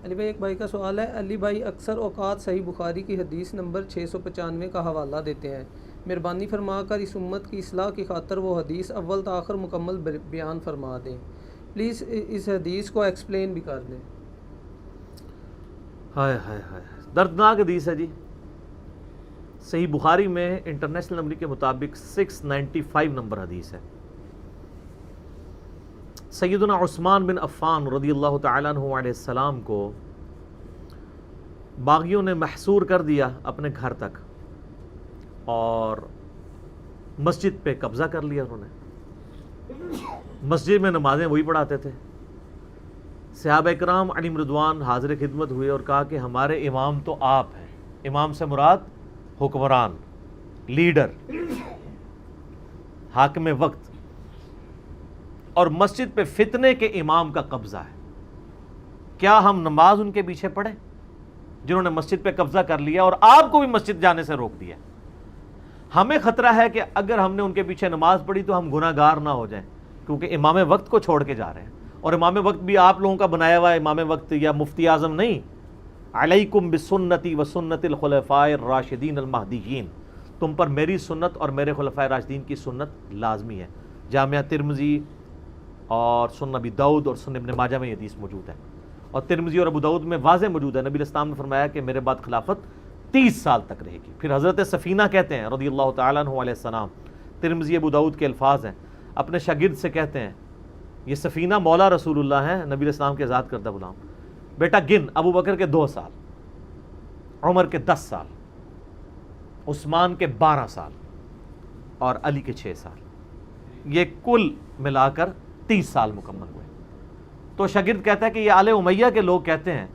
علی بھائی ایک بھائی کا سوال ہے، علی بھائی اکثر اوقات صحیح بخاری کی حدیث نمبر 695 کا حوالہ دیتے ہیں، مہربانی فرما کر اس امت کی اصلاح کی خاطر وہ حدیث اول تا آخر مکمل بیان فرما دیں، پلیز اس حدیث کو ایکسپلین بھی کر دیں۔ ہائے ہائے ہائے، دردناک حدیث ہے جی۔ صحیح بخاری میں انٹرنیشنل نمبر کے مطابق 695 نمبر حدیث ہے۔ سیدنا عثمان بن عفان رضی اللہ تعالیٰ عنہ علیہ السلام کو باغیوں نے محصور کر دیا اپنے گھر تک اور مسجد پہ قبضہ کر لیا انہوں نے۔ مسجد میں نمازیں وہی پڑھاتے تھے۔ صحابہ کرام علیہم رضوان حاضر خدمت ہوئے اور کہا کہ ہمارے امام تو آپ ہیں۔ امام سے مراد حکمران، لیڈر، حاکم وقت، اور مسجد پہ فتنے کے امام کا قبضہ ہے، کیا ہم نماز ان کے پیچھے پڑھیں جنہوں نے مسجد پہ قبضہ کر لیا اور آپ کو بھی مسجد جانے سے روک دیا؟ ہمیں خطرہ ہے کہ اگر ہم نے ان کے پیچھے نماز پڑھی تو ہم گناہ گار نہ ہو جائیں، کیونکہ امام وقت کو چھوڑ کے جا رہے ہیں، اور امام وقت بھی آپ لوگوں کا بنایا ہوا امام وقت یا مفتی اعظم نہیں۔ علیکم بسنتی و سنت الخلفاء الراشدین المہدیین، تم پر میری سنت اور میرے خلفائے راشدین کی سنت لازمی ہے۔ جامعہ ترمذی اور سنن ابی داؤد اور سنن ابن ماجہ میں یہ حدیث موجود ہے، اور ترمذی اور ابو داؤد میں واضح موجود ہے۔ نبی علیہ السلام نے فرمایا کہ میرے بعد خلافت 30 سال تک رہے گی۔ پھر حضرت سفینہ کہتے ہیں رضی اللہ تعالیٰ عنہ علیہ السلام، ترمذی ابو داؤد کے الفاظ ہیں، اپنے شاگرد سے کہتے ہیں، یہ سفینہ مولا رسول اللہ ہیں، نبی علیہ السلام کے آزاد کردہ غلام، بیٹا گن، ابو بکر کے 2 سال، عمر کے 10 سال، عثمان کے 12 سال اور علی کے 6 سال، یہ کل ملا کر 30 سال مکمل ہوئے۔ تو شاگرد کہتا ہے کہ یہ آل امیہ کے لوگ کہتے ہیں،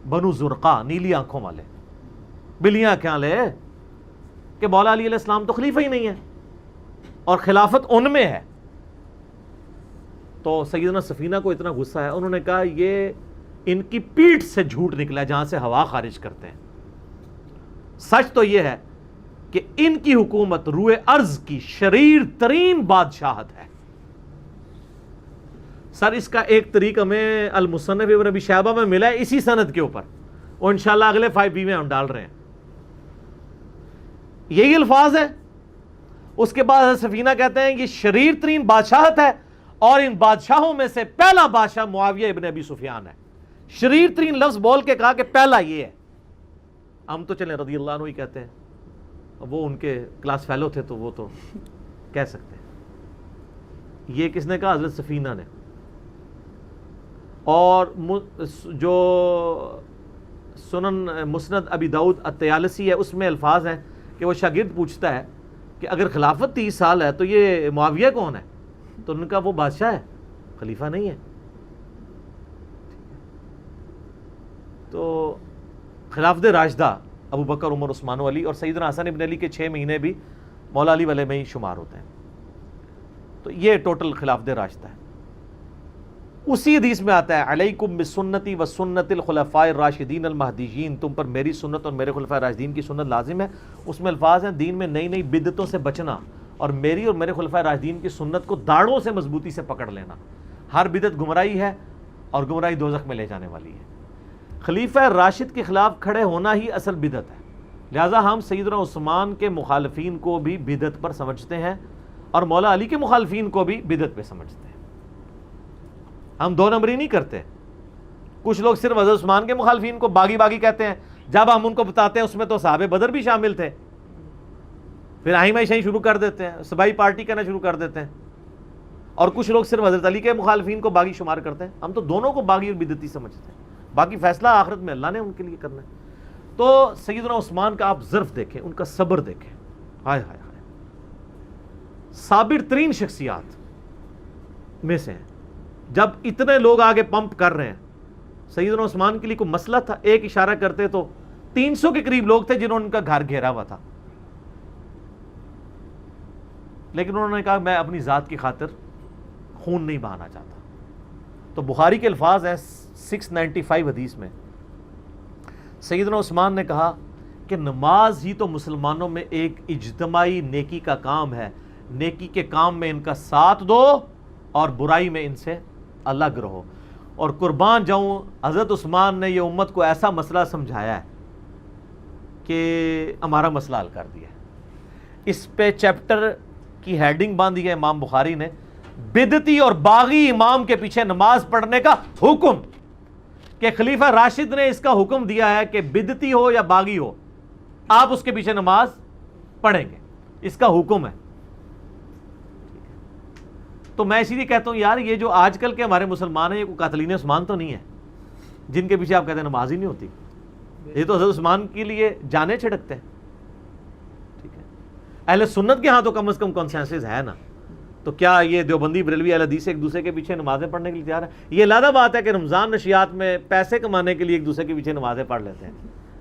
بنو زرقا، نیلی آنکھوں والے، بلیاں آنکھیں والے، کہ مولا علی علیہ السلام تو خلیفہ ہی نہیں ہے اور خلافت ان میں ہے۔ تو سیدنا سفینہ کو اتنا غصہ ہے، انہوں نے کہا یہ ان کی پیٹھ سے جھوٹ نکلا ہے جہاں سے ہوا خارج کرتے ہیں۔ سچ تو یہ ہے کہ ان کی حکومت روئے ارض کی شریر ترین بادشاہت ہے۔ سر اس کا ایک طریق ہمیں المصنف ابن ابی شیبہ میں ملا ہے اسی سند کے اوپر، اور انشاءاللہ اگلے 5B میں ہم ڈال رہے ہیں۔ یہی الفاظ ہیں۔ اس کے بعد حضرت سفینہ کہتے ہیں یہ شریر ترین بادشاہت ہے، اور ان بادشاہوں میں سے پہلا بادشاہ معاویہ ابن ابی سفیان ہے۔ شریر ترین لفظ بول کے کہا کہ پہلا یہ ہے۔ ہم تو چلیں رضی اللہ عنہ ہی کہتے ہیں، وہ ان کے کلاس فیلو تھے تو وہ تو کہہ سکتے ہیں۔ یہ کس نے کہا؟ حضرت سفینہ نے۔ اور جو سنن مسند ابی داؤد الطیالسی ہے اس میں الفاظ ہیں کہ وہ شاگرد پوچھتا ہے کہ اگر خلافت 30 سال ہے تو یہ معاویہ کون ہے؟ تو ان کا وہ بادشاہ ہے، خلیفہ نہیں ہے۔ تو خلافت راشدہ ابو بکر، عمر، عثمان و علی، اور سیدنا حسن ابن علی کے 6 مہینے بھی مولا علی والے میں ہی شمار ہوتے ہیں۔ تو یہ ٹوٹل خلافت راشدہ ہے۔ اسی حدیث میں آتا ہے علیکم بسنتی و سنت الخلفاء الراشدین المہدیین، تم پر میری سنت اور میرے خلفاء راشدین کی سنت لازم ہے۔ اس میں الفاظ ہیں دین میں نئی نئی بدعتوں سے بچنا، اور میری اور میرے خلفاء راشدین کی سنت کو داڑھوں سے مضبوطی سے پکڑ لینا۔ ہر بدعت گمراہی ہے اور گمراہی دوزخ میں لے جانے والی ہے۔ خلیفہ راشد کے خلاف کھڑے ہونا ہی اصل بدعت ہے، لہٰذا ہم سیدنا عثمان کے مخالفین کو بھی بدعت پر سمجھتے ہیں اور مولا علی کے مخالفین کو بھی بدعت پہ سمجھتے ہیں۔ ہم 2 نمبری نہیں کرتے۔ کچھ لوگ صرف حضرت عثمان کے مخالفین کو باغی باغی کہتے ہیں، جب ہم ان کو بتاتے ہیں اس میں تو صحابہ بدر بھی شامل تھے، پھر آئمہ شیعہ شروع کر دیتے ہیں، صبائی پارٹی کہنا شروع کر دیتے ہیں۔ اور کچھ لوگ صرف حضرت علی کے مخالفین کو باغی شمار کرتے ہیں۔ ہم تو دونوں کو باغی اور بدعتی سمجھتے ہیں، باقی فیصلہ آخرت میں اللہ نے ان کے لیے کرنا ہے۔ تو سیدنا عثمان کا آپ ظرف دیکھیں، ان کا صبر دیکھیں، ہائے ہائے ہائے، صابر ترین شخصیات میں سے ہیں۔ جب اتنے لوگ آگے پمپ کر رہے ہیں، سیدنا عثمان کے لیے کوئی مسئلہ تھا؟ ایک اشارہ کرتے تو 300 کے قریب لوگ تھے جنہوں نے ان کا گھر گھیرا ہوا تھا، لیکن انہوں نے کہا میں اپنی ذات کی خاطر خون نہیں بہانا چاہتا۔ تو بخاری کے الفاظ ہیں 695 حدیث میں، سیدنا عثمان نے کہا کہ نماز ہی تو مسلمانوں میں ایک اجتماعی نیکی کا کام ہے، نیکی کے کام میں ان کا ساتھ دو اور برائی میں ان سے الگ رہو۔ اور قربان جاؤں حضرت عثمان نے یہ امت کو ایسا مسئلہ سمجھایا ہے کہ ہمارا مسئلہ حل کر دیا ہے. اس پہ چیپٹر کی ہیڈنگ باندھی ہے امام بخاری نے, بدعتی اور باغی امام کے پیچھے نماز پڑھنے کا حکم, کہ خلیفہ راشد نے اس کا حکم دیا ہے کہ بدعتی ہو یا باغی ہو آپ اس کے پیچھے نماز پڑھیں گے, اس کا حکم ہے. تو میں اسی لیے کہتا ہوں یار یہ جو آج کل کے ہمارے مسلمان ہیں یہ کوئی قاتلین عثمان تو نہیں ہے جن کے پیچھے آپ کہتے ہیں نماز ہی نہیں ہوتی. یہ تو حضرت عثمان کے لیے جانیں چھڑکتے ہیں. ٹھیک ہے, اہل سنت کے ہاں تو کم از کم کنسنسس ہے نا. تو کیا یہ دیوبندی بریلوی اہل حدیث ایک دوسرے کے پیچھے نمازیں پڑھنے کے لیے تیار ہے؟ یہ علیحدہ بات ہے کہ رمضان نشیات میں پیسے کمانے کے لیے ایک دوسرے کے پیچھے نمازیں پڑھ لیتے ہیں.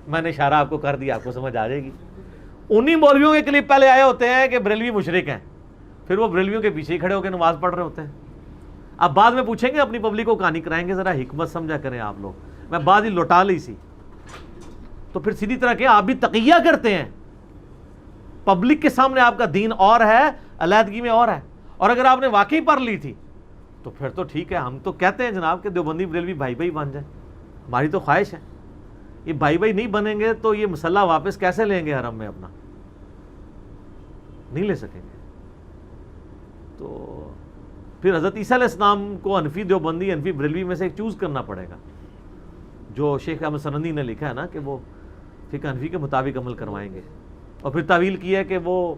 میں نے اشارہ آپ کو کر دیا, آپ کو سمجھ آ جائے گی. انہی مولویوں کے کلپ پہلے آئے ہوتے ہیں کہ بریلوی مشرک ہیں, پھر وہ بریلویوں کے پیچھے ہی کھڑے ہو کے نماز پڑھ رہے ہوتے ہیں. اب بعد میں پوچھیں گے اپنی پبلک کو کہانی کرائیں گے, ذرا حکمت سمجھا کریں آپ لوگ. میں بعد ہی لوٹا لی سی تو پھر سیدھی طرح کہ آپ بھی تقیہ کرتے ہیں. پبلک کے سامنے آپ کا دین اور ہے, علیحدگی میں اور ہے. اور اگر آپ نے واقعی پڑھ لی تھی تو پھر تو ٹھیک ہے. ہم تو کہتے ہیں جناب کہ دیوبندی بریلوی بھائی بھائی بن جائیں, ہماری تو خواہش ہے. یہ بھائی بھائی نہیں بنیں گے تو یہ مسلح واپس کیسے لیں گے حرم میں اپنا؟ نہیں لے سکیں گے. تو پھر حضرت عیسیٰ علیہ السلام کو حنفی دیوبندی حنفی بریلوی میں سے ایک چوز کرنا پڑے گا. جو شیخ احمد سنندی نے لکھا ہے نا کہ وہ فقہ حنفی کے مطابق عمل کروائیں گے. اور پھر تعویل کی ہے کہ وہ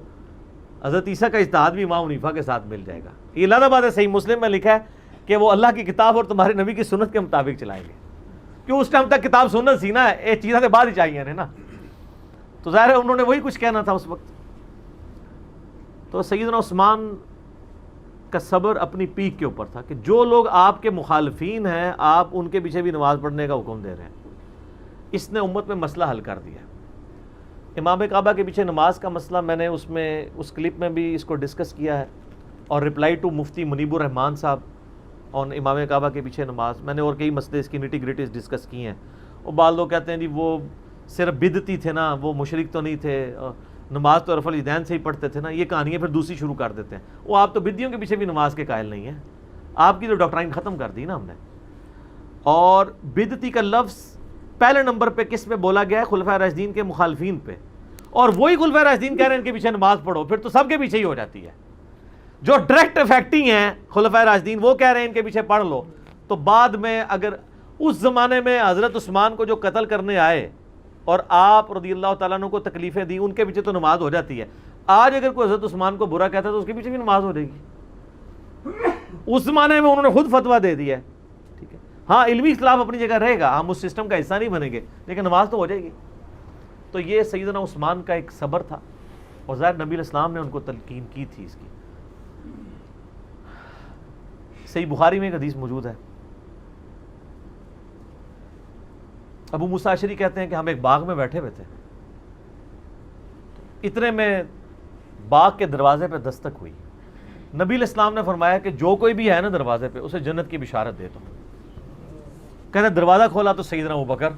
حضرت عیسیٰ کا اجتہاد بھی امام حنیفہ کے ساتھ مل جائے گا. یہ علیحدہ بات ہے, صحیح مسلم میں لکھا ہے کہ وہ اللہ کی کتاب اور تمہارے نبی کی سنت کے مطابق چلائیں گے. کیوں اس ٹائم تک کتاب سنت سی نا, یہ چیزیں سے بعد ہی چاہیے نا. تو ظاہر ہے انہوں نے وہی کچھ کہنا تھا اس وقت. تو سیدنا عثمان کا صبر اپنی پیک کے اوپر تھا کہ جو لوگ آپ کے مخالفین ہیں آپ ان کے پیچھے بھی نماز پڑھنے کا حکم دے رہے ہیں. اس نے امت میں مسئلہ حل کر دیا. امام کعبہ کے پیچھے نماز کا مسئلہ میں نے اس کلپ میں بھی اس کو ڈسکس کیا ہے, اور رپلائی ٹو مفتی منیب الرحمان صاحب اور امام کعبہ کے پیچھے نماز, میں نے اور کئی مسئلے اس کی نیٹی گریٹیز ڈسکس کی ہیں. اور بعض لوگ کہتے ہیں جی وہ صرف بدعتی تھے نا, وہ مشرک تو نہیں تھے, نماز تو رفع الیدین سے ہی پڑھتے تھے نا. یہ کہانیاں پھر دوسری شروع کر دیتے ہیں. وہ آپ تو بدعیوں کے پیچھے بھی نماز کے قائل نہیں ہیں, آپ کی تو ڈاکٹرائن ختم کر دی نا ہم نے. اور بدعتی کا لفظ پہلے نمبر پہ کس پہ بولا گیا ہے؟ خلفائے راشدین کے مخالفین پہ. اور وہی خلفائے راشدین کہہ رہے ہیں ان کے پیچھے نماز پڑھو, پھر تو سب کے پیچھے ہی ہو جاتی ہے. جو ڈائریکٹ افیکٹنگ ہیں خلفائے راشدین وہ کہہ رہے ہیں ان کے پیچھے پڑھ لو, تو بعد میں اگر اس زمانے میں حضرت عثمان کو جو قتل کرنے آئے اور آپ رضی اللہ تعالیٰ عنہ کو تکلیفیں دی, ان کے پیچھے تو نماز ہو جاتی ہے. آج اگر کوئی حضرت عثمان کو برا کہتا ہے تو اس کے پیچھے بھی نماز ہو جائے گی. اس زمانے میں انہوں نے خود فتویٰ دے دیا ہے. ٹھیک ہے, ہاں علمی اختلاف اپنی جگہ رہے گا, ہم اس سسٹم کا حصہ نہیں بنیں گے, لیکن نماز تو ہو جائے گی. تو یہ سیدنا عثمان کا ایک صبر تھا, اور ظاہر نبی علیہ السلام نے ان کو تلقین کی تھی اس کی. صحیح بخاری میں ایک حدیث موجود ہے, ابو موسیٰ اشعری کہتے ہیں کہ ہم ایک باغ میں بیٹھے ہوئے تھے, اتنے میں باغ کے دروازے پہ دستک ہوئی. نبی علیہ السلام نے فرمایا کہ جو کوئی بھی ہے نا دروازے پہ اسے جنت کی بشارت دے دو. کہتے دروازہ کھولا تو سیدنا ابوبکر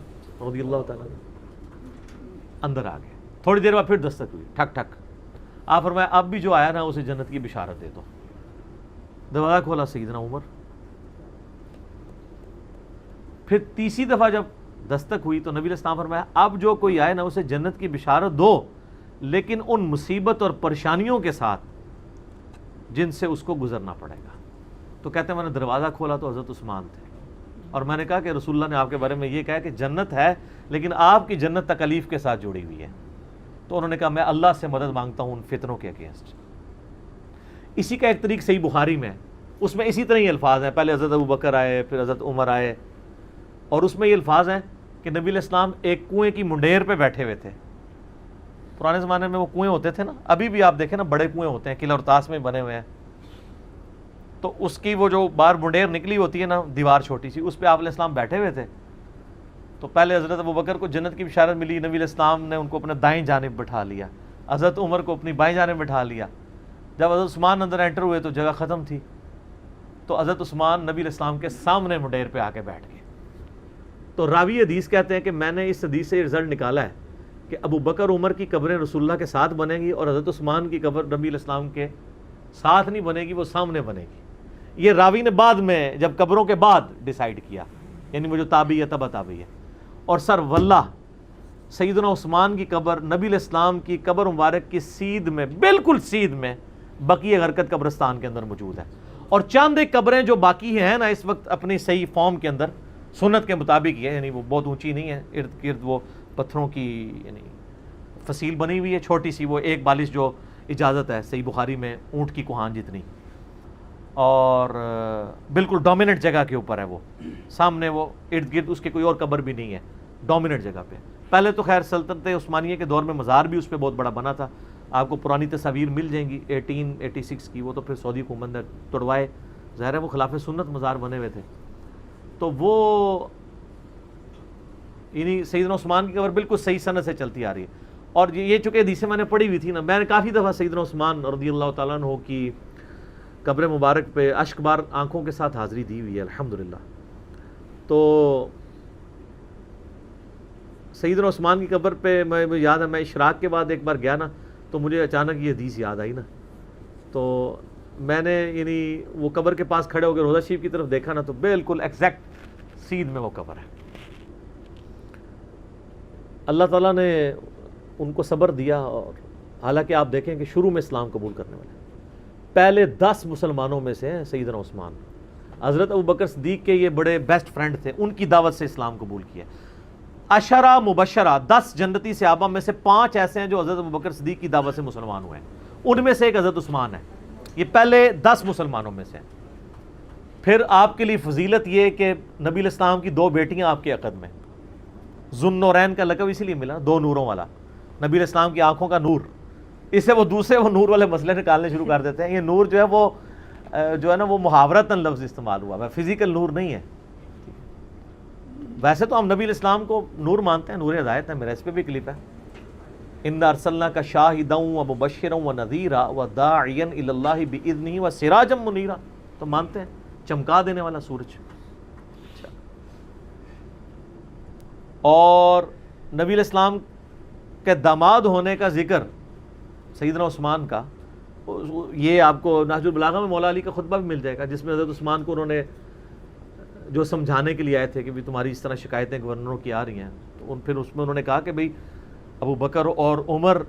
رضی اللہ تعالیٰ اندر آ گئے. تھوڑی دیر بعد پھر دستک ہوئی, ٹھک ٹھک. آپ فرمایا اب بھی جو آیا نا اسے جنت کی بشارت دے دو. دروازہ کھولا سیدنا عمر. پھر تیسری دفعہ جب دستک ہوئی تو نبی علیہ السلام فرمایا اب جو کوئی آئے نا اسے جنت کی بشارت دو, لیکن ان مصیبت اور پریشانیوں کے ساتھ جن سے اس کو گزرنا پڑے گا. تو کہتے ہیں میں نے دروازہ کھولا تو حضرت عثمان تھے, اور میں نے کہا کہ رسول اللہ نے آپ کے بارے میں یہ کہا کہ جنت ہے لیکن آپ کی جنت تکلیف کے ساتھ جڑی ہوئی ہے. تو انہوں نے کہا میں اللہ سے مدد مانگتا ہوں ان فتنوں کے اگینسٹ. اسی کا ایک طریق صحیح بخاری میں, اس میں اسی طرح ہی الفاظ ہیں. پہلے حضرت ابوبکر آئے, پھر حضرت عمر آئے, اور اس میں یہ الفاظ ہیں کہ نبی علیہ السلام ایک کنویں کی منڈیر پہ بیٹھے ہوئے تھے. پرانے زمانے میں وہ کنویں ہوتے تھے نا, ابھی بھی آپ دیکھیں نا بڑے کنویں ہوتے ہیں, قلعہ اور طاس میں بنے ہوئے ہیں. تو اس کی وہ جو باہر منڈیر نکلی ہوتی ہے نا, دیوار چھوٹی سی, اس پہ آپ علیہ السلام بیٹھے ہوئے تھے. تو پہلے حضرت ابوبکر کو جنت کی بشارت ملی, نبی علیہ السلام نے ان کو اپنے دائیں جانب بٹھا لیا, حضرت عمر کو اپنی بائیں جانب بٹھا لیا. جب حضرت عثمان اندر انٹر ہوئے تو جگہ ختم تھی, تو حضرت عثمان نبی علیہ السلام کے سامنے منڈیر پہ آ کے بیٹھ گئے. تو راوی حدیث کہتے ہیں کہ میں نے اس حدیث سے رزلٹ نکالا ہے کہ ابو بکر عمر کی قبریں رسول اللہ کے ساتھ بنے گی, اور حضرت عثمان کی قبر نبی علیہ السلام کے ساتھ نہیں بنے گی, وہ سامنے بنے گی. یہ راوی نے بعد میں جب قبروں کے بعد ڈیسائیڈ کیا، یعنی وہ جو تابعی ہے تبع تابعی ہے. اور سر واللہ سیدنا عثمان کی قبر نبی علیہ السلام کی قبر مبارک کی سیدھ میں، بالکل سیدھ میں بقیع غرقد قبرستان کے اندر موجود ہے. اور چند ایک قبریں جو باقی ہیں نا اس وقت اپنی صحیح فارم کے اندر سنت کے مطابق ہی ہے، یعنی وہ بہت اونچی نہیں ہے، ارد گرد وہ پتھروں کی یعنی فصیل بنی ہوئی ہے چھوٹی سی، وہ ایک بالش جو اجازت ہے صحیح بخاری میں اونٹ کی کوہان جتنی، اور بالکل ڈومیننٹ جگہ کے اوپر ہے، وہ سامنے وہ ارد گرد اس کے کوئی اور قبر بھی نہیں ہے، ڈومیننٹ جگہ پہ. پہلے تو خیر سلطنت عثمانیہ کے دور میں مزار بھی اس پہ بہت بڑا بنا تھا، آپ کو پرانی تصاویر مل جائیں گی 1886 کی، وہ تو پھر سعودی حکومت نے توڑوائے، ظاہر ہے وہ خلاف سنت مزار بنے ہوئے تھے. تو وہ یعنی سیدنا عثمان کی قبر بالکل صحیح سند سے چلتی آ رہی ہے. اور یہ چونکہ حدیثیں میں نے پڑھی ہوئی تھی نا، میں نے کافی دفعہ سیدنا عثمان رضی اللہ تعالیٰ عنہ کی قبر مبارک پہ اشک بار آنکھوں کے ساتھ حاضری دی ہوئی ہے الحمدللہ. تو سیدنا عثمان کی قبر پہ میں یاد ہے، میں اشراق کے بعد ایک بار گیا نا تو مجھے اچانک یہ حدیث یاد آئی نا، تو میں نے یعنی وہ قبر کے پاس کھڑے ہو کے روضہ شریف کی طرف دیکھا نا تو بالکل ایگزیکٹ سیدھ میں وہ قبر ہے. اللہ تعالیٰ نے ان کو صبر دیا، اور حالانکہ آپ دیکھیں کہ شروع میں اسلام قبول کرنے والے پہلے 10 مسلمانوں میں سے ہیں سیدنا عثمان. حضرت ابوبکر صدیق کے یہ بڑے بیسٹ فرینڈ تھے، ان کی دعوت سے اسلام قبول کیا. عشرہ مبشرہ 10 جنتی صحابہ میں سے 5 ایسے ہیں جو حضرت ابوبکر صدیق کی دعوت سے مسلمان ہوئے ہیں، ان میں سے ایک حضرت عثمان ہے. یہ پہلے 10 مسلمانوں میں سے ہیں. پھر آپ کے لیے فضیلت یہ کہ نبی علیہ السلام کی 2 بیٹیاں آپ کے عقد میں، ذوالنورین کا لقب اسی لیے ملا، 2 نوروں والا، نبی علیہ السلام کی آنکھوں کا نور. اس سے وہ دوسرے وہ نور والے مسئلے نکالنے شروع کر دیتے ہیں. یہ نور جو ہے نا وہ محاورتاً لفظ استعمال ہوا ہے، فزیکل نور نہیں ہے. ویسے تو ہم نبی علیہ السلام کو نور مانتے ہیں، نور ہدایت ہے، میرا اس پہ بھی کلپ ہے. اِنَّا أَرْسَلْنَاکَ شَاهِدًا وَمُبَشِّرًا وَنَذِيرًا وَدَاعِيًا إِلَى اللَّهِ بِإِذْنِهِ وَسِرَاجًا مُنِيرًا. تو مانتے ہیں چمکا دینے والا سورج. اور نبی علیہ السلام کے داماد ہونے کا ذکر سیدنا عثمان کا، یہ آپ کو نہج البلاغہ میں مولا علی کا خطبہ بھی مل جائے گا، جس میں حضرت عثمان کو انہوں نے جو سمجھانے کے لیے آئے تھے کہ بھی تمہاری اس طرح شکایتیں گورنروں کی آ رہی ہیں، تو پھر اس میں انہوں نے کہا کہ بھئی ابو بکر اور عمر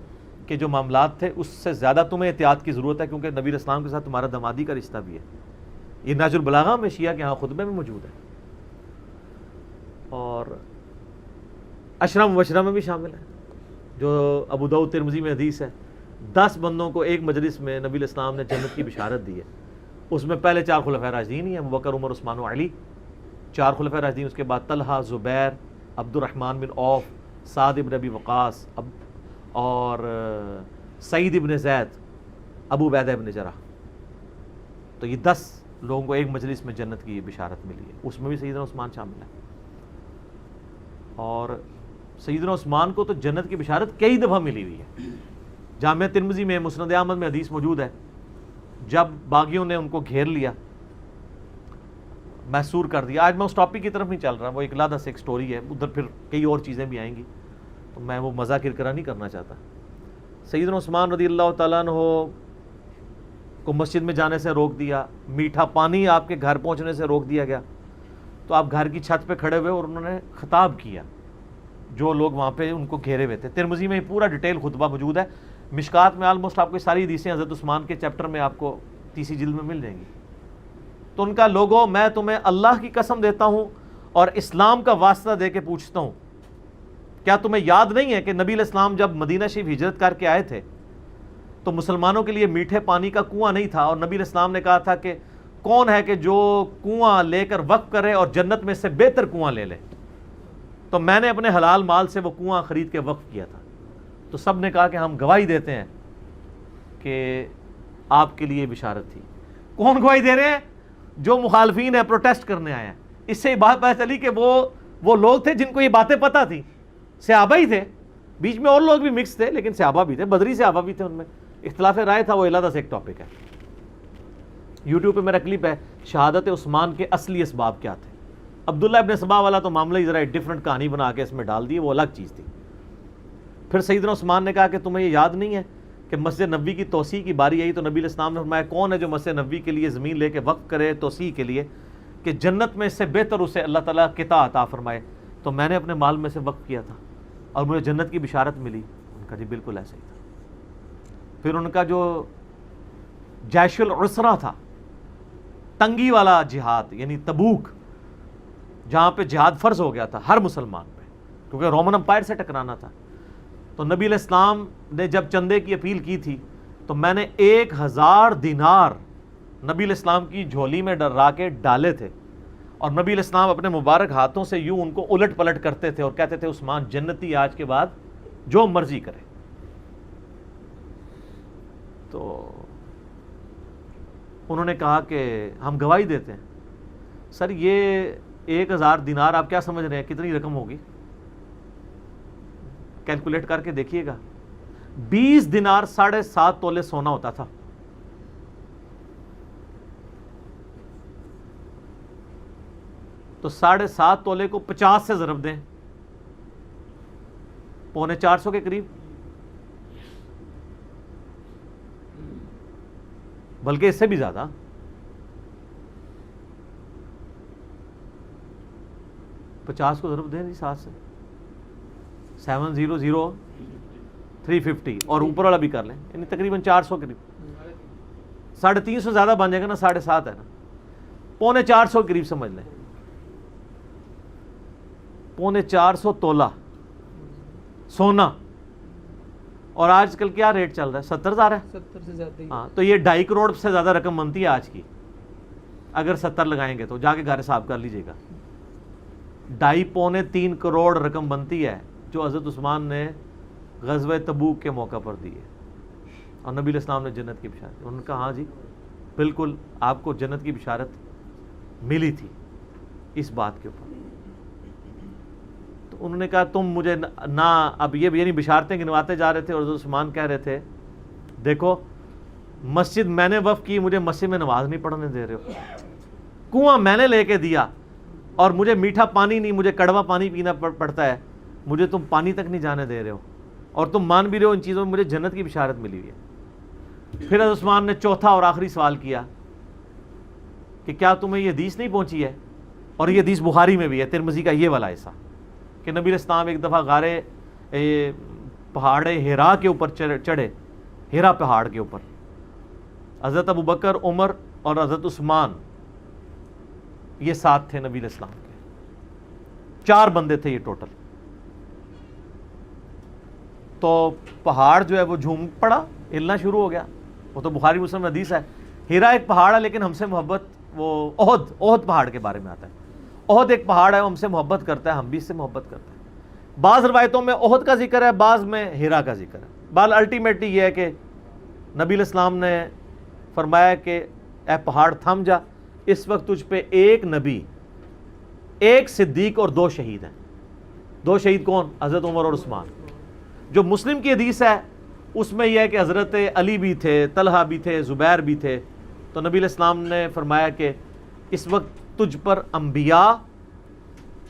کے جو معاملات تھے اس سے زیادہ تمہیں احتیاط کی ضرورت ہے، کیونکہ نبی علیہ السلام کے ساتھ تمہارا دامادی کا رشتہ بھی ہے. یہ نہج البلاغہ میں شیعہ کے ہاں خطبے میں موجود ہے. اور عشرہ مبشرہ میں بھی شامل ہے، جو ابو داؤد ترمذی میں حدیث ہے، 10 بندوں کو ایک مجلس میں نبی علیہ السلام نے جنت کی بشارت دی ہے. اس میں پہلے 4 خلفائے راشدین ہی ہیں، ابو بکر، عمر، عثمان و علی، 4 خلفائے راشدین. اس کے بعد طلحہ، زبیر، عبد الرحمن بن عوف، سعد بن ابی وقاص اور سعید بن زید، ابو عبیدہ بن جرح. تو یہ 10 لوگوں کو ایک مجلس میں جنت کی بشارت ملی ہے، اس میں بھی سیدنا عثمان شامل ہے. اور سیدنا عثمان کو تو جنت کی بشارت کئی دفعہ ملی ہوئی ہے. جامعہ ترمذی میں مسند احمد میں حدیث موجود ہے، جب باغیوں نے ان کو گھیر لیا، محصور کر دیا. آج میں اس ٹاپک کی طرف نہیں چل رہا، وہ ایک علیحدہ سے ایک سٹوری ہے، ادھر پھر کئی اور چیزیں بھی آئیں گی، تو میں وہ مزہ کرکرا نہیں کرنا چاہتا. سیدنا عثمان رضی اللہ تعالیٰ عنہ کو مسجد میں جانے سے روک دیا، میٹھا پانی آپ کے گھر پہنچنے سے روک دیا گیا. تو آپ گھر کی چھت پہ کھڑے ہوئے اور انہوں نے خطاب کیا جو لوگ وہاں پہ ان کو گھیرے ہوئے تھے. ترمذی میں پورا ڈیٹیل خطبہ موجود ہے. مشکات میں آلموسٹ آپ کو ساری حدیثیں حضرت عثمان کے چیپٹر میں آپ کو 30 جلد میں مل جائیں گی. تو ان کا لوگوں، میں تمہیں اللہ کی قسم دیتا ہوں اور اسلام کا واسطہ دے کے پوچھتا ہوں، کیا تمہیں یاد نہیں ہے کہ نبی علیہ السلام جب مدینہ شریف ہجرت کر کے آئے تھے تو مسلمانوں کے لیے میٹھے پانی کا کنواں نہیں تھا، اور نبی علیہ السلام نے کہا تھا کہ کون ہے کہ جو کنواں لے کر وقف کرے اور جنت میں سے بہتر کنواں لے لے. تو میں نے اپنے حلال مال سے وہ کنواں خرید کے وقف کیا تھا. تو سب نے کہا کہ ہم گواہی دیتے ہیں کہ آپ کے لیے بشارت تھی. کون گواہی دے رہے ہیں؟ جو مخالفین ہیں، پروٹیسٹ کرنے آئے ہیں. اس سے بات پتہ چلی کہ وہ لوگ تھے جن کو یہ باتیں پتہ تھی، صحابہ ہی تھے، بیچ میں اور لوگ بھی مکس تھے لیکن صحابہ بھی تھے، بدری صحابہ بھی تھے. ان میں اختلاف رائے تھا، وہ علیحدہ سے ایک ٹاپک ہے. یوٹیوب پہ میرا کلپ ہے شہادت عثمان کے اصلی اسباب کیا تھے. عبداللہ ابن سبا والا تو معاملہ ہی ذرا ڈفرنٹ کہانی بنا کے اس میں ڈال دی، وہ الگ چیز تھی. پھر سیدنا عثمان نے کہا کہ تمہیں یہ یاد نہیں ہے کہ مسجد نبوی کی توسیع کی باری آئی تو نبی علیہ السلام نے فرمایا کون ہے جو مسجد نبوی کے لیے زمین لے کے وقف کرے توسیع کے لیے کہ جنت میں اس سے بہتر اسے اللہ تعالیٰ قطع عطا فرمائے، تو میں نے اپنے مال میں سے وقف کیا تھا اور مجھے جنت کی بشارت ملی۔ ان کا جی بالکل ایسا ہی تھا۔ پھر ان کا جو جیش العسرہ تھا، تنگی والا جہاد، یعنی تبوک، جہاں پہ جہاد فرض ہو گیا تھا ہر مسلمان پہ کیونکہ رومن امپائر سے ٹکرانا تھا، تو نبی علیہ السلام نے جب چندے کی اپیل کی تھی تو میں نے 1000 دینار نبی علیہ السلام کی جھولی میں ڈرا کے ڈالے تھے، اور نبی علیہ السلام اپنے مبارک ہاتھوں سے یوں ان کو الٹ پلٹ کرتے تھے اور کہتے تھے عثمان جنتی آج کے بعد جو مرضی کرے۔ تو انہوں نے کہا کہ ہم گواہی دیتے ہیں۔ سر یہ 1000 دینار آپ کیا سمجھ رہے ہیں کتنی رقم ہوگی؟ کیلکولیٹ کر کے دیکھیے گا، 20 دینار 7.5 تولے سونا ہوتا تھا۔ تو 7.5 تولے کو 50 سے ضرب دیں، 450 کے قریب، بلکہ اس سے بھی زیادہ۔ پچاس کو ضرب دیں جی 7 سے، 700,350 اور اوپر والا بھی کر لیں، یعنی تقریباً 400 قریب، 350 زیادہ بن جائے گا نا، 7.5 ہے نا، 450 قریب سمجھ لیں، 450 تولہ سونا، اور آج کل کیا ریٹ چل رہا ہے؟ 70,000 ہے، 70 سے زیادہ ہی۔ ہاں، تو یہ 2.5 کروڑ سے زیادہ رقم بنتی ہے آج کی، اگر 70 لگائیں گے تو جا کے گھر حساب کر لیجئے گا، 2.5-3 کروڑ رقم بنتی ہے جو حضرت عثمان نے غزوہ تبوک کے موقع پر دی ہے، اور نبی علیہ السلام نے جنت کی بشارت۔ انہوں نے کہا ہاں جی بالکل آپ کو جنت کی بشارت ملی تھی اس بات کے اوپر۔ تو انہوں نے کہا تم مجھے نہ، اب یہ یعنی بشارتیں گنواتے جا رہے تھے، اور حضرت عثمان کہہ رہے تھے دیکھو مسجد میں نے وقف کی، مجھے مسجد میں نماز نہیں پڑھنے دے رہے ہو، کنواں میں نے لے کے دیا اور مجھے میٹھا پانی نہیں، مجھے کڑوا پانی پینا پڑتا ہے، مجھے تم پانی تک نہیں جانے دے رہے ہو، اور تم مان بھی رہے ہو ان چیزوں میں مجھے جنت کی بشارت ملی ہوئی ہے۔ پھر حضرت عثمان نے چوتھا اور آخری سوال کیا کہ کیا تمہیں یہ حدیث نہیں پہنچی ہے؟ اور یہ حدیث بخاری میں بھی ہے، ترمذی کا یہ والا حصہ، کہ نبی علیہ السلام ایک دفعہ غارے پہاڑ ہیرا کے اوپر چڑھے، ہیرا پہاڑ کے اوپر، حضرت ابوبکر، عمر اور حضرت عثمان یہ ساتھ تھے نبی علیہ السلام کے، 4 بندے تھے یہ ٹوٹل۔ تو پہاڑ جو ہے وہ جھوم پڑا، ہلنا شروع ہو گیا، وہ تو بخاری مسلم حدیث ہے۔ ہیرا ایک پہاڑ ہے لیکن ہم سے محبت، وہ احد پہاڑ کے بارے میں آتا ہے، احد ایک پہاڑ ہے، وہ ہم سے محبت کرتا ہے، ہم بھی اس سے محبت کرتے ہیں۔ بعض روایتوں میں احد کا ذکر ہے، بعض میں ہیرا کا ذکر ہے، بال الٹیمیٹلی یہ ہے کہ نبی علیہ السلام نے فرمایا کہ اے پہاڑ تھم جا، اس وقت تجھ پہ ایک نبی، ایک صدیق اور 2 شہید ہیں۔ 2 شہید کون؟ حضرت عمر اور عثمان۔ جو مسلم کی حدیث ہے اس میں یہ ہے کہ حضرت علی بھی تھے، طلحہ بھی تھے، زبیر بھی تھے۔ تو نبی علیہ السلام نے فرمایا کہ اس وقت تجھ پر انبیاء،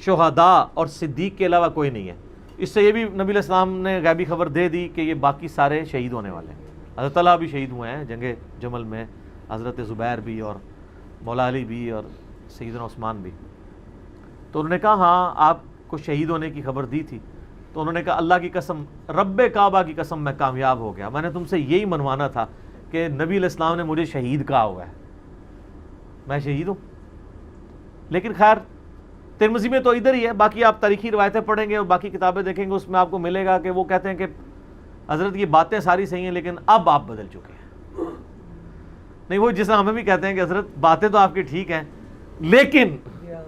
شہداء اور صدیق کے علاوہ کوئی نہیں ہے۔ اس سے یہ بھی نبی علیہ السلام نے غیبی خبر دے دی کہ یہ باقی سارے شہید ہونے والے ہیں۔ حضرت طلحہ بھی شہید ہوئے ہیں جنگ جمل میں، حضرت زبیر بھی، اور مولا علی بھی، اور سیدنا عثمان بھی۔ تو انہوں نے کہا ہاں آپ کو شہید ہونے کی خبر دی تھی۔ تو انہوں نے کہا اللہ کی قسم، رب کعبہ کی قسم میں کامیاب ہو گیا، میں نے تم سے یہی منوانا تھا کہ نبی علیہ السلام نے مجھے شہید کہا ہوا ہے، میں شہید ہوں۔ لیکن خیر ترمذی میں تو ادھر ہی ہے، باقی آپ تاریخی روایتیں پڑھیں گے اور باقی کتابیں دیکھیں گے، اس میں آپ کو ملے گا کہ وہ کہتے ہیں کہ حضرت یہ باتیں ساری صحیح ہیں لیکن اب آپ بدل چکے ہیں۔ نہیں، وہ جس طرح ہمیں بھی کہتے ہیں کہ حضرت باتیں تو آپ کی ٹھیک ہیں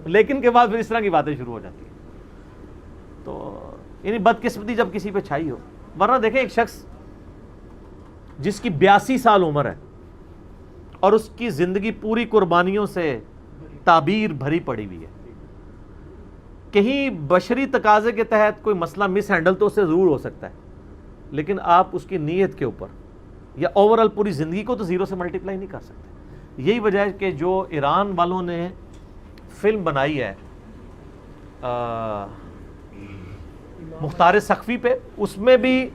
لیکن کے بعد پھر اس طرح کی باتیں شروع ہو جاتی ہیں۔ تو یعنی بدقسمتی جب کسی پہ چھائی ہو، ورنہ دیکھیں ایک شخص جس کی 82 سال عمر ہے اور اس کی زندگی پوری قربانیوں سے تعبیر بھری پڑی ہوئی ہے، کہیں بشری تقاضے کے تحت کوئی مسئلہ مس ہینڈل تو اس سے ضرور ہو سکتا ہے، لیکن آپ اس کی نیت کے اوپر یا اوورال پوری زندگی کو تو 0 سے ملٹیپلائی نہیں کر سکتے۔ یہی وجہ ہے کہ جو ایران والوں نے فلم بنائی ہے مختار سقفی پہ، اس میں بھی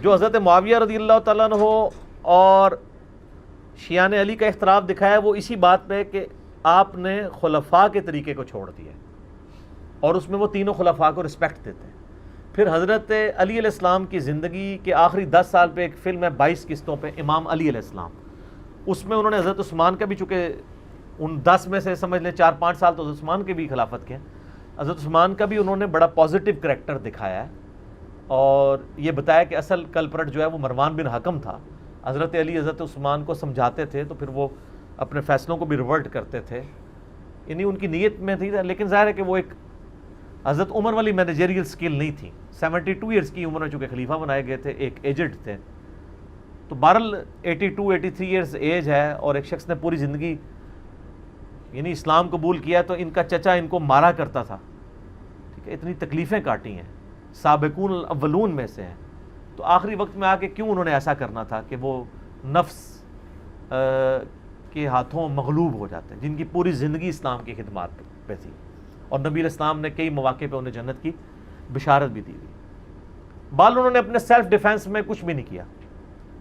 جو حضرت معاویہ رضی اللہ تعالیٰ عنہ اور شیعان علی کا اختلاف دکھایا وہ اسی بات پہ کہ آپ نے خلفاء کے طریقے کو چھوڑ دیا اور اس میں وہ تینوں خلفاء کو رسپیکٹ دیتے ہیں. پھر حضرت علی علیہ السلام کی زندگی کے آخری 10 سال پہ ایک فلم ہے 22 قسطوں پہ امام علی علیہ السلام, اس میں انہوں نے حضرت عثمان کا بھی, چونکہ ان 10 میں سے سمجھ لیں 4-5 سال تو حضرت عثمان کے بھی خلافت کے ہیں, حضرت عثمان کا بھی انہوں نے بڑا پازیٹیو کریکٹر دکھایا ہے اور یہ بتایا کہ اصل کلپرٹ جو ہے وہ مروان بن حکم تھا. حضرت علی حضرت عثمان کو سمجھاتے تھے تو پھر وہ اپنے فیصلوں کو بھی ریورٹ کرتے تھے, یعنی ان کی نیت میں تھی. لیکن ظاہر ہے کہ وہ ایک حضرت عمر والی مینیجریل سکل نہیں تھی. 72 ایئرس کی عمر میں چونکہ خلیفہ بنائے گئے تھے, ایک ایجڈ تھے, تو بہرحال 82-83 ایئرس ایج ہے اور ایک شخص نے پوری زندگی یعنی اسلام قبول کیا تو ان کا چچا ان کو مارا کرتا تھا, ٹھیک ہے, اتنی تکلیفیں کاٹی ہیں, سابقون الاولون میں سے ہیں, تو آخری وقت میں آ کے کیوں انہوں نے ایسا کرنا تھا کہ وہ نفس کے ہاتھوں مغلوب ہو جاتے ہیں, جن کی پوری زندگی اسلام کی خدمات پہ تھی اور نبی علیہ السلام نے کئی مواقع پہ انہیں جنت کی بشارت بھی دی ہوئی. بال انہوں نے اپنے سیلف ڈیفenس میں کچھ بھی نہیں کیا,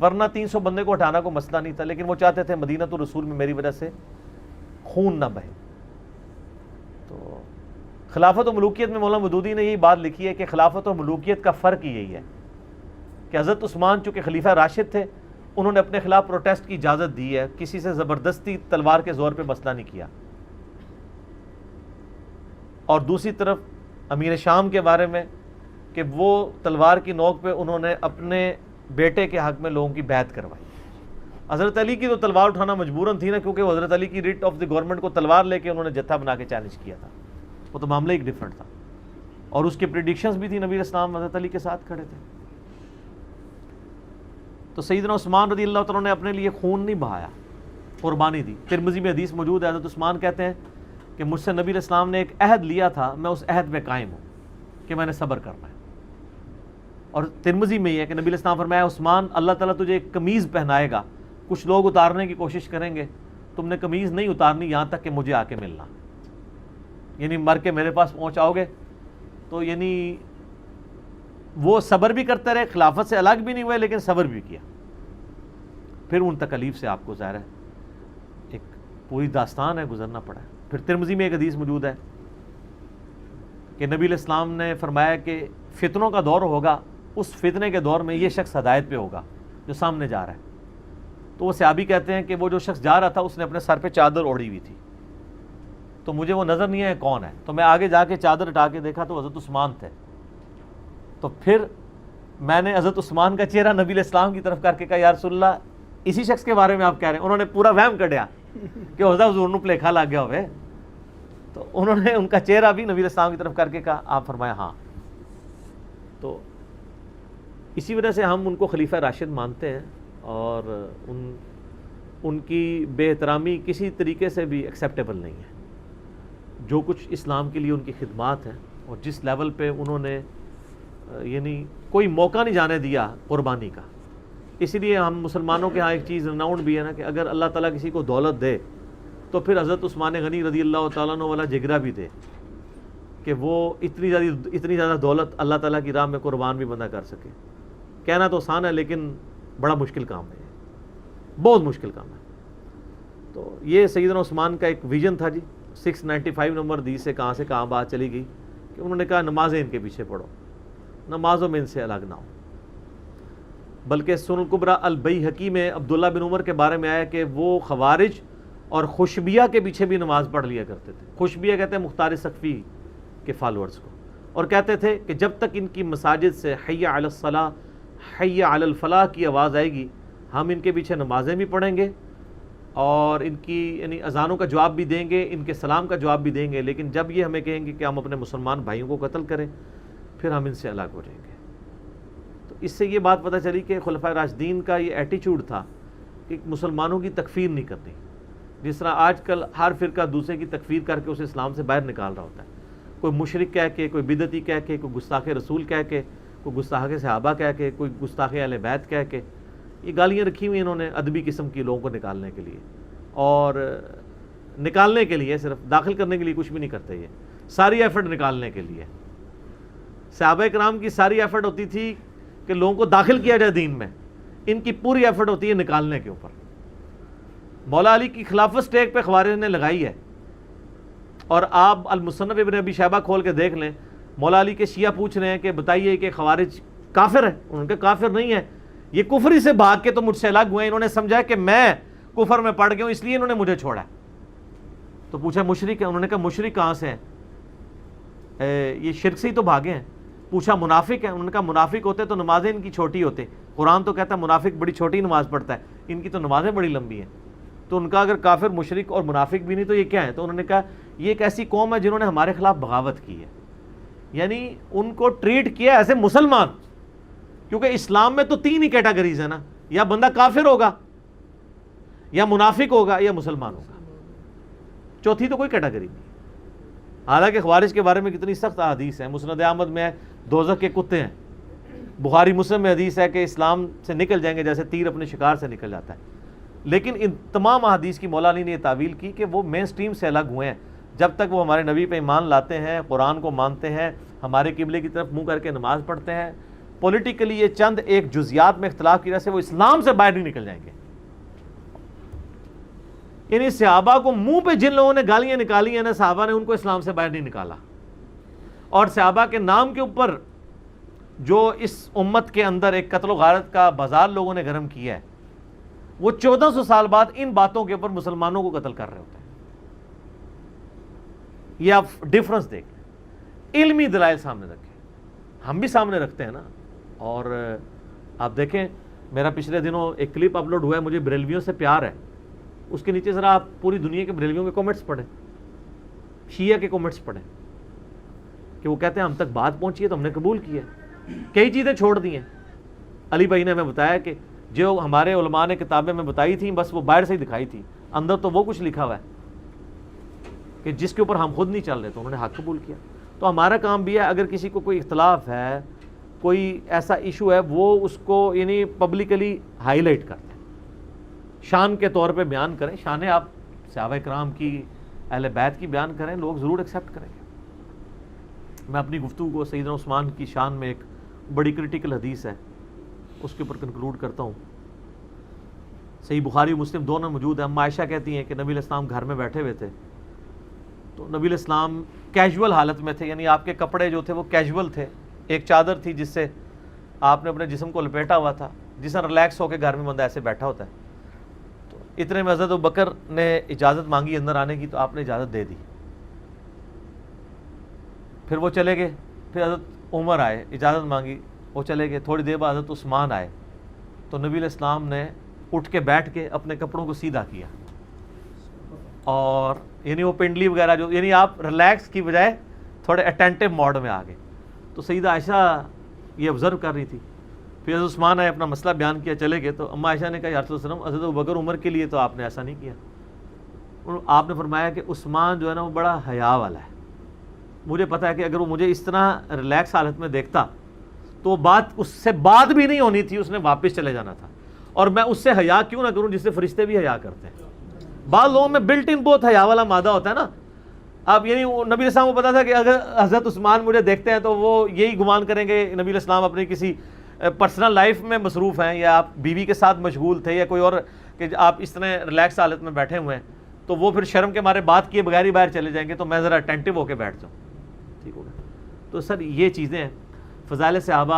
ورنہ 300 بندے کو ہٹانا کوئی مسئلہ نہیں تھا, لیکن وہ چاہتے تھے مدینہ الرسول میں میری وجہ سے خون نہ بہے. تو خلافت و ملوکیت میں مولانا مودودی نے یہی بات لکھی ہے کہ خلافت و ملوکیت کا فرق یہی ہے کہ حضرت عثمان چونکہ خلیفہ راشد تھے انہوں نے اپنے خلاف پروٹیسٹ کی اجازت دی ہے, کسی سے زبردستی تلوار کے زور پہ مسئلہ نہیں کیا. اور دوسری طرف امیر شام کے بارے میں کہ وہ تلوار کی نوک پہ انہوں نے اپنے بیٹے کے حق میں لوگوں کی بیعت کروائی. حضرت علی کی تو تلوار اٹھانا مجبوراً تھی نا, کیونکہ وہ حضرت علی کی ریٹ آف دی گورنمنٹ کو تلوار لے کے انہوں نے جتھا بنا کے چیلنج کیا تھا, وہ تو معاملہ ایک ڈیفرنٹ تھا, اور اس کے پریڈکشنز بھی تھی, نبی علیہ السلام حضرت علی کے ساتھ کھڑے تھے. تو سیدنا عثمان رضی اللہ تعالیٰ نے اپنے لیے خون نہیں بہایا, قربانی دی. ترمذی میں حدیث موجود ہے, حضرت عثمان کہتے ہیں کہ مجھ سے نبی علیہ السلام نے ایک عہد لیا تھا, میں اس عہد میں قائم ہوں کہ میں نے صبر کرنا ہے. اور ترمذی میں یہ ہے کہ نبی علیہ السلام فرمایا عثمان اللہ تعالیٰ تجھے ایک قمیض پہنائے گا, کچھ لوگ اتارنے کی کوشش کریں گے, تم نے قمیض نہیں اتارنی یہاں تک کہ مجھے آ کے ملنا, یعنی مر کے میرے پاس پہنچ آؤ گے. تو یعنی وہ صبر بھی کرتے رہے, خلافت سے الگ بھی نہیں ہوئے لیکن صبر بھی کیا. پھر ان تکلیف سے آپ کو ظاہر ہے ایک پوری داستان ہے گزرنا پڑا ہے. پھر ترمذی میں ایک حدیث موجود ہے کہ نبی علیہ السلام نے فرمایا کہ فتنوں کا دور ہوگا, اس فتنے کے دور میں یہ شخص ہدایت پہ ہوگا جو سامنے جا رہا ہے. تو وہ صحابی کہتے ہیں کہ وہ جو شخص جا رہا تھا اس نے اپنے سر پہ چادر اوڑھی ہوئی تھی, تو مجھے وہ نظر نہیں آیا کون ہے, تو میں آگے جا کے چادر ہٹا کے دیکھا تو حضرت عثمان تھے. تو پھر میں نے حضرت عثمان کا چہرہ نبی علیہ السلام کی طرف کر کے کہا یا رسول اللہ اسی شخص کے بارے میں آپ کہہ رہے ہیں. انہوں نے پورا وہم کڈیا کہ حضور نو پلیکھا لگ گیا ہوئے, تو انہوں نے ان کا چہرہ بھی نبی علیہ السلام کی طرف کر کے کہا, آپ فرمایا ہاں. تو اسی وجہ سے ہم ان کو خلیفہ راشد مانتے ہیں اور ان کی بے احترامی کسی طریقے سے بھی ایکسیپٹیبل نہیں ہے. جو کچھ اسلام کے لیے ان کی خدمات ہیں اور جس لیول پہ انہوں نے یعنی کوئی موقع نہیں جانے دیا قربانی کا. اسی لیے ہم مسلمانوں کے ہاں ایک چیز رناؤنڈ بھی ہے نا کہ اگر اللہ تعالیٰ کسی کو دولت دے تو پھر حضرت عثمان غنی رضی اللہ تعالیٰ عنہ والا جگرا بھی دے کہ وہ اتنی زیادہ دولت اللہ تعالیٰ کی راہ میں قربان بھی بندہ کر سکے. کہنا تو آسان ہے لیکن بڑا مشکل کام ہے, بہت مشکل کام ہے. تو یہ سیدنا عثمان کا ایک ویژن تھا جی. 695 نمبر حدیث سے کہاں بات چلی گئی کہ انہوں نے کہا نمازیں ان کے پیچھے پڑھو, نمازوں میں ان سے الگ نہ ہو. بلکہ سنن الکبریٰ البیہقی میں عبداللہ بن عمر کے بارے میں آیا کہ وہ خوارج اور خوشبیہ کے پیچھے بھی نماز پڑھ لیا کرتے تھے. خوشبیہ کہتے ہیں مختار سقفی کے فالورز کو, اور کہتے تھے کہ جب تک ان کی مساجد سے حی علی الصلاۃ حی علی الفلاح کی آواز آئے گی ہم ان کے پیچھے نمازیں بھی پڑھیں گے اور ان کی یعنی اذانوں کا جواب بھی دیں گے, ان کے سلام کا جواب بھی دیں گے, لیکن جب یہ ہمیں کہیں گے کہ ہم اپنے مسلمان بھائیوں کو قتل کریں پھر ہم ان سے الگ ہو جائیں گے. تو اس سے یہ بات پتہ چلی کہ خلفائے راشدین کا یہ ایٹیچیوڈ تھا کہ مسلمانوں کی تکفیر نہیں کرنی, جس طرح آج کل ہر فرقہ دوسرے کی تکفیر کر کے اسے اسلام سے باہر نکال رہا ہوتا ہے. کوئی مشرک کہہ کے, کوئی بدعتی کہہ کے, کوئی گستاخ رسول کہہ کے, کوئی گستاخ صحابہ کہہ کے, کوئی گستاخ اہل بیت کہہ کے, یہ گالیاں رکھی ہوئی انہوں نے ادبی قسم کی لوگوں کو نکالنے کے لیے, اور نکالنے کے لیے صرف داخل کرنے کے لیے کچھ بھی نہیں کرتے. یہ ساری ایفرٹ نکالنے کے لیے. صحابہ کرام کی ساری ایفرٹ ہوتی تھی کہ کہ لوگوں کو داخل کیا جائے دین میں، ان کی پوری ایفرٹ ہوتی ہے نکالنے کے اوپر۔ مولا علی کی خلافت سٹیک پہ خوارج نے لگائی ہے، اور آپ المصنف ابن ابی شیبہ کھول کے دیکھ لیں، مولا علی کے شیعہ پوچھ رہے ہیں کہ بتائیے کہ خوارج کافر ہے، انہوں نے کہا کافر نہیں ہے، یہ کفری سے بھاگ کے تو مجھ سے الگ ہوئے، انہوں نے سمجھا کہ میں کفر میں پڑ گیا ہوں اس لیے انہوں نے مجھے چھوڑا۔ تو پوچھا مشرک ہے، انہوں نے کہا مشرک کہاں سے ہیں، یہ شرک سے ہی تو بھاگے ہیں۔ پوچھا منافق ہے، انہوں نے کہا منافق ہوتے تو نمازیں ان کی چھوٹی ہوتے، قرآن تو کہتا ہے منافق بڑی چھوٹی نماز پڑھتا ہے، ان کی تو نمازیں بڑی لمبی ہیں۔ تو ان کا اگر کافر مشرک اور منافق بھی نہیں تو یہ کیا ہے؟ تو انہوں نے کہا یہ ایک ایسی قوم ہے جنہوں نے ہمارے خلاف بغاوت کی ہے، یعنی ان کو ٹریٹ کیا ایسے مسلمان، کیونکہ اسلام میں تو 3 ہی کیٹیگریز ہیں نا، یا بندہ کافر ہوگا، یا منافق ہوگا، یا مسلمان ہوگا، چوتھی تو کوئی کیٹیگری نہیں۔ حالانکہ خوارج کے بارے میں کتنی سخت احادیث ہیں، مسند احمد میں ہے دوزخ کے کتے ہیں، بخاری مسلم میں حدیث ہے کہ اسلام سے نکل جائیں گے جیسے تیر اپنے شکار سے نکل جاتا ہے۔ لیکن ان تمام احادیث کی مولا علی نے یہ تعویل کی کہ وہ مین سٹریم سے الگ ہوئے ہیں، جب تک وہ ہمارے نبی پہ ایمان لاتے ہیں، قرآن کو مانتے ہیں، ہمارے قبلے کی طرف منہ کر کے نماز پڑھتے ہیں، پولیٹیکلی یہ چند ایک جزیات میں اختلاف کی وجہ سے وہ اسلام سے باہر نہیں نکل جائیں گے۔ یعنی صحابہ کو منہ پہ جن لوگوں نے گالیاں نکالی ہیں نا، صحابہ نے ان کو اسلام سے باہر نہیں نکالا، اور صحابہ کے نام کے اوپر جو اس امت کے اندر ایک قتل و غارت کا بازار لوگوں نے گرم کیا ہے، وہ 1400 سال بعد ان باتوں کے اوپر مسلمانوں کو قتل کر رہے ہوتے ہیں۔ یہ آپ ڈیفرنس دیکھ لیں، علمی دلائل سامنے رکھیں، ہم بھی سامنے رکھتے ہیں نا۔ اور آپ دیکھیں میرا پچھلے دنوں ایک کلپ اپلوڈ ہوا ہے، مجھے بریلویوں سے پیار ہے، اس کے نیچے ذرا آپ پوری دنیا کے بریلویوں کے کومنٹس پڑھیں، شیعہ کے کومنٹس پڑھیں، کہ وہ کہتے ہیں ہم تک بات پہنچی ہے تو ہم نے قبول کی ہے، کئی چیزیں چھوڑ دی ہیں۔ علی بھائی نے ہمیں بتایا کہ جو ہمارے علماء نے کتابیں میں بتائی تھیں بس وہ باہر سے ہی دکھائی تھی، اندر تو وہ کچھ لکھا ہوا ہے کہ جس کے اوپر ہم خود نہیں چل رہے، تو انہوں نے حق قبول کیا۔ تو ہمارا کام بھی ہے اگر کسی کو کوئی اختلاف ہے، کوئی ایسا ایشو ہے، وہ اس کو یعنی پبلکلی ہائی لائٹ کرتے ہیں، شان کے طور پہ بیان کریں، شان آپ صحابہ کرام کی، اہل بیت کی بیان کریں، لوگ ضرور ایکسیپٹ کریں گے۔ میں اپنی گفتگو کو سیدنا عثمان کی شان میں ایک بڑی کرٹیکل حدیث ہے اس کے اوپر کنکلوڈ کرتا ہوں۔ صحیح بخاری و مسلم دونوں موجود ہیں۔ اما عائشہ کہتی ہیں کہ نبی علیہ السلام گھر میں بیٹھے ہوئے تھے، تو نبی علیہ السلام کیجول حالت میں تھے، یعنی آپ کے کپڑے جو تھے وہ کیجول تھے، ایک چادر تھی جس سے آپ نے اپنے جسم کو لپیٹا ہوا تھا، جس سے ریلیکس ہو کے گھر میں بندہ ایسے بیٹھا ہوتا ہے۔ تو اتنے میں حضرت ابوبکر نے اجازت مانگی اندر آنے کی، تو آپ نے اجازت دے دی، پھر وہ چلے گئے، پھر حضرت عمر آئے، اجازت مانگی، وہ چلے گئے، تھوڑی دیر بعد حضرت عثمان آئے، تو نبی علیہ السلام نے اٹھ کے بیٹھ کے اپنے کپڑوں کو سیدھا کیا، اور یعنی وہ پنڈلی وغیرہ جو یعنی آپ ریلیکس کی بجائے تھوڑے اٹینٹیو موڈ میں آ گئے۔ تو سیدہ عائشہ یہ آبزرو کر رہی تھی، پھر حضرت عثمان آئے، اپنا مسئلہ بیان کیا، چلے گئے۔ تو اما عائشہ نے کہا یا رسول اللہ حضرت ابوبکر عمر کے لیے تو آپ نے ایسا نہیں کیا۔ آپ نے فرمایا کہ عثمان جو ہے نا وہ بڑا حیا والا ہے، مجھے پتہ ہے کہ اگر وہ مجھے اس طرح ریلیکس حالت میں دیکھتا تو بات اس سے بات بھی نہیں ہونی تھی، اس نے واپس چلے جانا تھا، اور میں اس سے حیا کیوں نہ کروں جس سے فرشتے بھی حیا کرتے ہیں۔ بعض لوگوں میں بلٹ ان بہت حیا والا مادہ ہوتا ہے نا، اب یعنی نبی علیہ السلام کو پتا تھا کہ اگر حضرت عثمان مجھے دیکھتے ہیں تو وہ یہی گمان کریں گے نبی علیہ السلام اپنی کسی پرسنل لائف میں مصروف ہیں، یا آپ بیوی کے ساتھ مشغول تھے، یا کوئی اور کہ آپ اس طرح ریلیکس حالت میں بیٹھے ہوئے ہیں، تو وہ پھر شرم کے مارے بات کیے بغیر ہی باہر چلے جائیں گے، تو میں ذرا اٹینٹیو ہو کے بیٹھ جاؤں، ٹھیک ہوگا۔ تو سر یہ چیزیں ہیں۔ فضائل صحابہ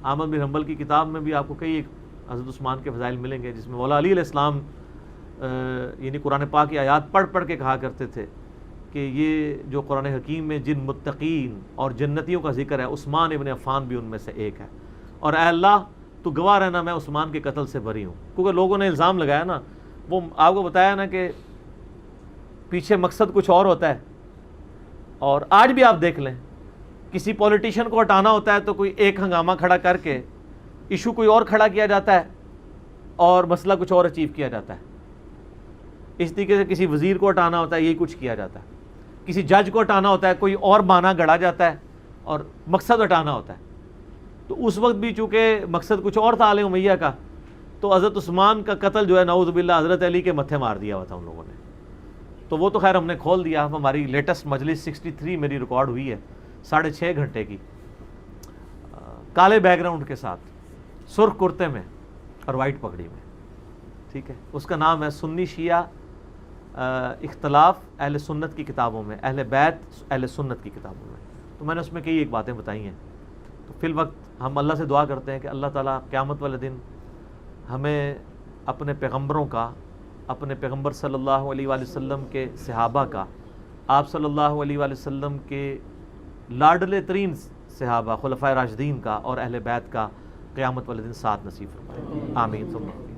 احمد بن حنبل کی کتاب میں بھی آپ کو کئی حضرت عثمان کے فضائل ملیں گے، جس میں مولا علی علیہ السلام یعنی قرآن پاک کی آیات پڑھ پڑھ کے کہا کرتے تھے کہ یہ جو قرآن حکیم میں جن متقین اور جنتیوں کا ذکر ہے، عثمان ابن عفان بھی ان میں سے ایک ہے، اور اے اللہ تو گواہ رہنا میں عثمان کے قتل سے بری ہوں، کیونکہ لوگوں نے الزام لگایا نا، وہ آپ کو بتایا نا کہ پیچھے مقصد کچھ اور ہوتا ہے، اور آج بھی آپ دیکھ لیں کسی پولیٹیشین کو ہٹانا ہوتا ہے تو کوئی ایک ہنگامہ کھڑا کر کے ایشو کوئی اور کھڑا کیا جاتا ہے اور مسئلہ کچھ اور اچیو کیا جاتا ہے۔ اس طریقے سے کسی وزیر کو ہٹانا ہوتا ہے، یہی کچھ کیا جاتا ہے، کسی جج کو ہٹانا ہوتا ہے، کوئی اور بہانہ گڑا جاتا ہے اور مقصد ہٹانا ہوتا ہے۔ تو اس وقت بھی چونکہ مقصد کچھ اور تھا آل امیہ کا، تو حضرت عثمان کا قتل جو ہے نعوذ باللہ حضرت علی کے متھے مار دیا ہوا تھا ان لوگوں نے، تو وہ تو خیر ہم نے کھول دیا۔ ہماری لیٹسٹ مجلس 63 میری ریکارڈ ہوئی ہے 6.5 گھنٹے کی، کالے بیک گراؤنڈ کے ساتھ، سرخ کرتے میں اور وائٹ پگڑی میں، ٹھیک ہے. اس کا نام ہے سنی شیعہ اختلاف اہل سنت کی کتابوں میں، اہل بیت اہل سنت کی کتابوں میں. تو میں نے اس میں کئی ایک باتیں بتائی ہیں. تو فی الوقت ہم اللہ سے دعا کرتے ہیں کہ اللہ تعالیٰ قیامت والے دن ہمیں اپنے پیغمبروں کا، اپنے پیغمبر صلی اللہ علیہ وآلہ وسلم کے صحابہ کا، آپ صلی اللہ علیہ وآلہ وسلم کے لاڈلے ترین صحابہ خلفائے راشدین کا اور اہل بیت کا قیامت والے دن ساتھ نصیب فرمائے. آمین ثم آمین.